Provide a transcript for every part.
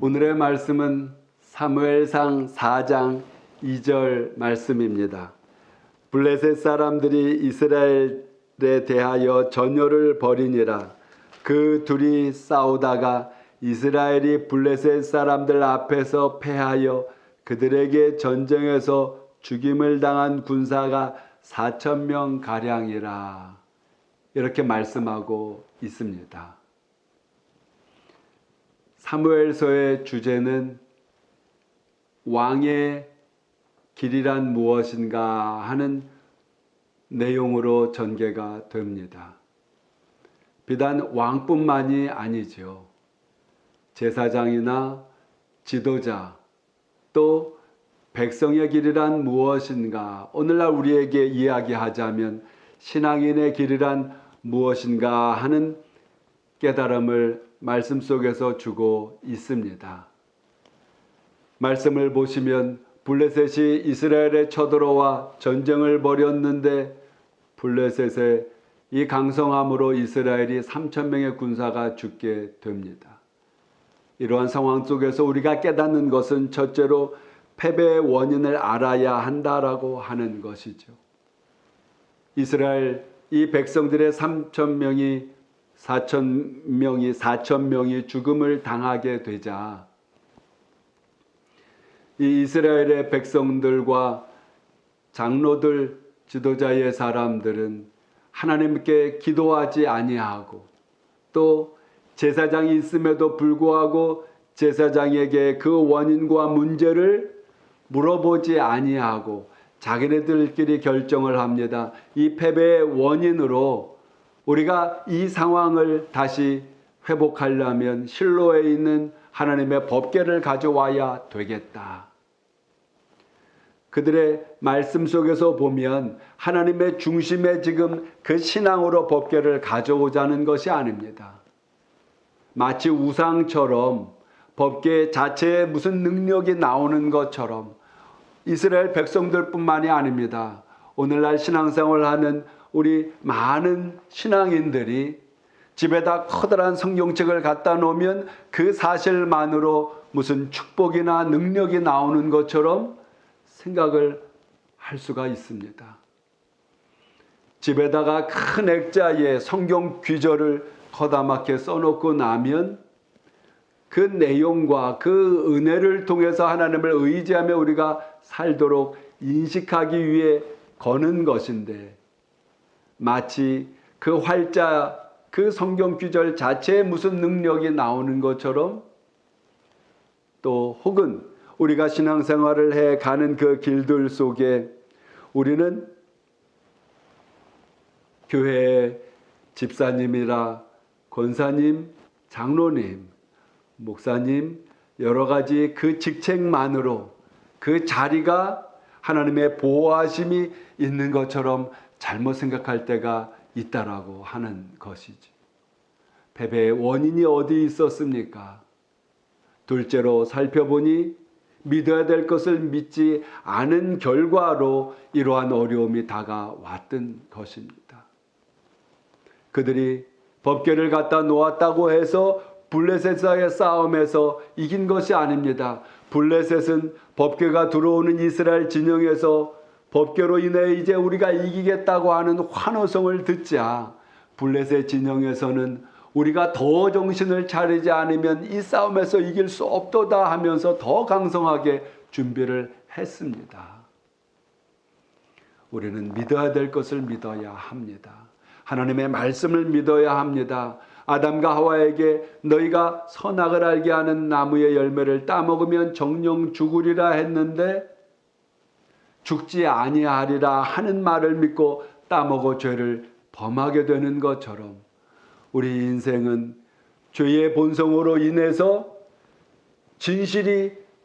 오늘의 말씀은 사무엘상 4장 2절 말씀입니다. 블레셋 사람들이 이스라엘에 대하여 전열을 벌이니라. 그 둘이 싸우다가 이스라엘이 블레셋 사람들 앞에서 패하여 그들에게 전쟁에서 죽임을 당한 군사가 4,000명 가량이라. 이렇게 말씀하고 있습니다. 사무엘서의 주제는 왕의 길이란 무엇인가 하는 내용으로 전개가 됩니다. 비단 왕뿐만이 아니죠. 제사장이나 지도자, 또 백성의 길이란 무엇인가, 오늘날 우리에게 이야기하자면 신앙인의 길이란 무엇인가 하는 깨달음을 말씀 속에서 주고 있습니다. 말씀을 보시면 블레셋이 이스라엘에 쳐들어와 전쟁을 벌였는데 블레셋의 이 강성함으로 이스라엘이 3,000명의 군사가 죽게 됩니다. 이러한 상황 속에서 우리가 깨닫는 것은 첫째로 패배의 원인을 알아야 한다라고 하는 것이죠. 이스라엘 이 백성들의 4,000명이 죽음을 당하게 되자 이 이스라엘의 백성들과 장로들, 지도자의 사람들은 하나님께 기도하지 아니하고 또 제사장이 있음에도 불구하고 제사장에게 그 원인과 문제를 물어보지 아니하고 자기네들끼리 결정을 합니다. 이 패배의 원인으로 우리가 이 상황을 다시 회복하려면 실로에 있는 하나님의 법궤를 가져와야 되겠다. 그들의 말씀 속에서 보면 하나님의 중심에 지금 그 신앙으로 법궤를 가져오자는 것이 아닙니다. 마치 우상처럼 법궤 자체에 무슨 능력이 나오는 것처럼 이스라엘 백성들뿐만이 아닙니다. 오늘날 신앙생활을 하는 우리 많은 신앙인들이 집에다 커다란 성경책을 갖다 놓으면 그 사실만으로 무슨 축복이나 능력이 나오는 것처럼 생각을 할 수가 있습니다. 집에다가 큰 액자에 성경 귀절을 커다랗게 써놓고 나면 그 내용과 그 은혜를 통해서 하나님을 의지하며 우리가 살도록 인식하기 위해 거는 것인데 마치 그 활자, 그 성경 귀절 자체에 무슨 능력이 나오는 것처럼 또 혹은 우리가 신앙생활을 해 가는 그 길들 속에 우리는 교회의 집사님이라 권사님, 장로님, 목사님 여러 가지 그 직책만으로 그 자리가 하나님의 보호하심이 있는 것처럼 잘못 생각할 때가 있다라고 하는 것이지. 패배의 원인이 어디 있었습니까? 둘째로 살펴보니 믿어야 될 것을 믿지 않은 결과로 이러한 어려움이 다가왔던 것입니다. 그들이 법궤를 갖다 놓았다고 해서 블레셋과의 싸움에서 이긴 것이 아닙니다. 블레셋은 법궤가 들어오는 이스라엘 진영에서 법궤로 인해 이제 우리가 이기겠다고 하는 환호성을 듣자 블레셋 진영에서는 우리가 더 정신을 차리지 않으면 이 싸움에서 이길 수 없도다 하면서 더 강성하게 준비를 했습니다. 우리는 믿어야 될 것을 믿어야 합니다. 하나님의 말씀을 믿어야 합니다. 아담과 하와에게 너희가 선악을 알게 하는 나무의 열매를 따먹으면 정령 죽으리라 했는데 죽지 아니하리라 하는 말을 믿고 따먹어 죄를 범하게 되는 것처럼 우리 인생은 죄의 본성으로 인해서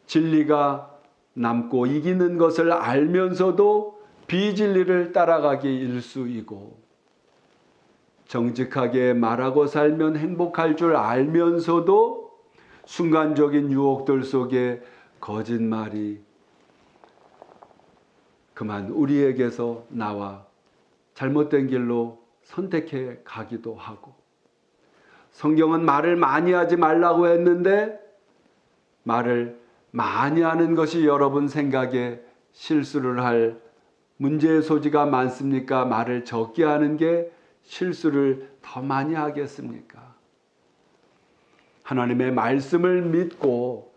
진리가 남고 이기는 것을 알면서도 비진리를 따라가기 일쑤이고 정직하게 말하고 살면 행복할 줄 알면서도 순간적인 유혹들 속에 거짓말이 그만 우리에게서 나와 잘못된 길로 선택해 가기도 하고 성경은 말을 많이 하지 말라고 했는데 말을 많이 하는 것이 여러분 생각에 실수를 할 문제의 소지가 많습니까? 말을 적게 하는 게 실수를 더 많이 하겠습니까? 하나님의 말씀을 믿고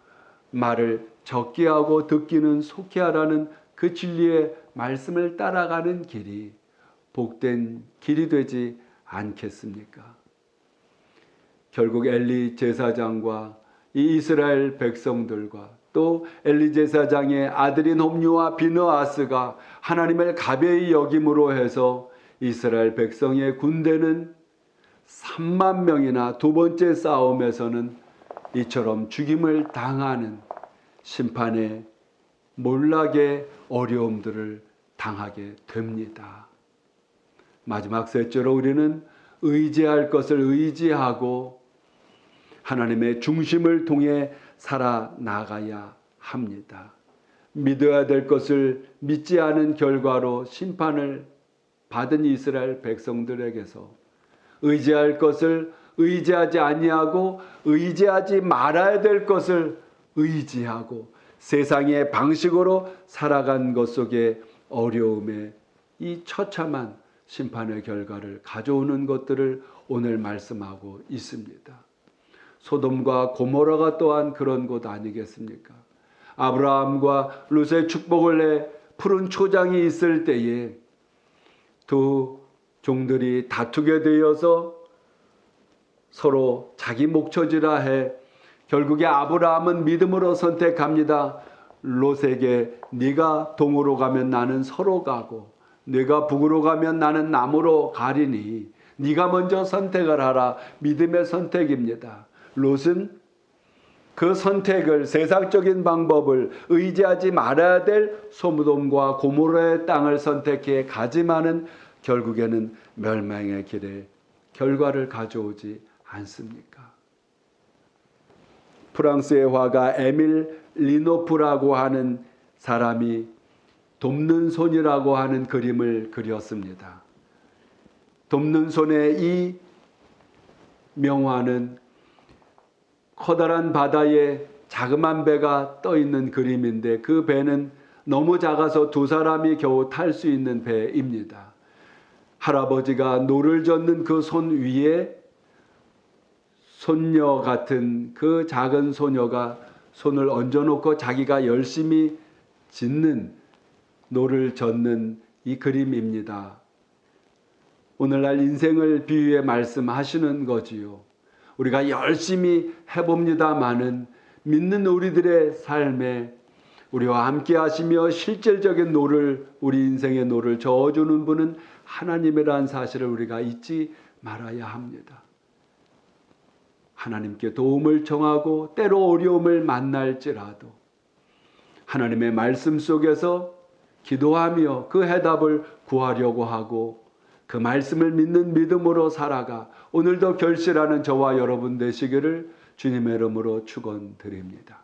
말을 적게 하고 듣기는 속히 하라는 그 진리의 말씀을 따라가는 길이 복된 길이 되지 않겠습니까? 결국 엘리 제사장과 이 이스라엘 백성들과 또 엘리 제사장의 아들인 홈리와 비느하스가 하나님을 가벼이 여김으로 해서 이스라엘 백성의 군대는 3만 명이나 두 번째 싸움에서는 이처럼 죽임을 당하는 심판의 몰락의 어려움들을 당하게 됩니다. 마지막 셋째로 우리는 의지할 것을 의지하고 하나님의 중심을 통해 살아나가야 합니다. 믿어야 될 것을 믿지 않은 결과로 심판을 받은 이스라엘 백성들에게서 의지할 것을 의지하지 아니하고 의지하지 말아야 될 것을 의지하고 세상의 방식으로 살아간 것 속에 어려움에 이 처참한 심판의 결과를 가져오는 것들을 오늘 말씀하고 있습니다. 소돔과 고모라가 또한 그런 곳 아니겠습니까? 아브라함과 룻의 축복을 내 푸른 초장이 있을 때에 두 종들이 다투게 되어서 서로 자기 목처지라 해 결국에 아브라함은 믿음으로 선택합니다. 롯에게 네가 동으로 가면 나는 서로 가고 네가 북으로 가면 나는 남으로 가리니 네가 먼저 선택을 하라. 믿음의 선택입니다. 롯은 그 선택을 세상적인 방법을 의지하지 말아야 될 소돔과 고모라의 땅을 선택해 가지만은 결국에는 멸망의 길에 결과를 가져오지 않습니까? 프랑스의 화가 에밀 리노프라고 하는 사람이 돕는 손이라고 하는 그림을 그렸습니다. 돕는 손의 이 명화는 커다란 바다에 자그만 배가 떠 있는 그림인데 그 배는 너무 작아서 두 사람이 겨우 탈 수 있는 배입니다. 할아버지가 노를 젓는 그 손 위에 손녀 같은 그 작은 소녀가 손을 얹어놓고 자기가 열심히 짓는 노를 젓는 이 그림입니다. 오늘날 인생을 비유해 말씀하시는 거지요. 우리가 열심히 해봅니다마는 믿는 우리들의 삶에 우리와 함께 하시며 실질적인 노를 우리 인생의 노를 저어주는 분은 하나님이라는 사실을 우리가 잊지 말아야 합니다. 하나님께 도움을 청하고 때로 어려움을 만날지라도 하나님의 말씀 속에서 기도하며 그 해답을 구하려고 하고 그 말씀을 믿는 믿음으로 살아가 오늘도 결실하는 저와 여러분 되시기를 주님의 이름으로 축원드립니다.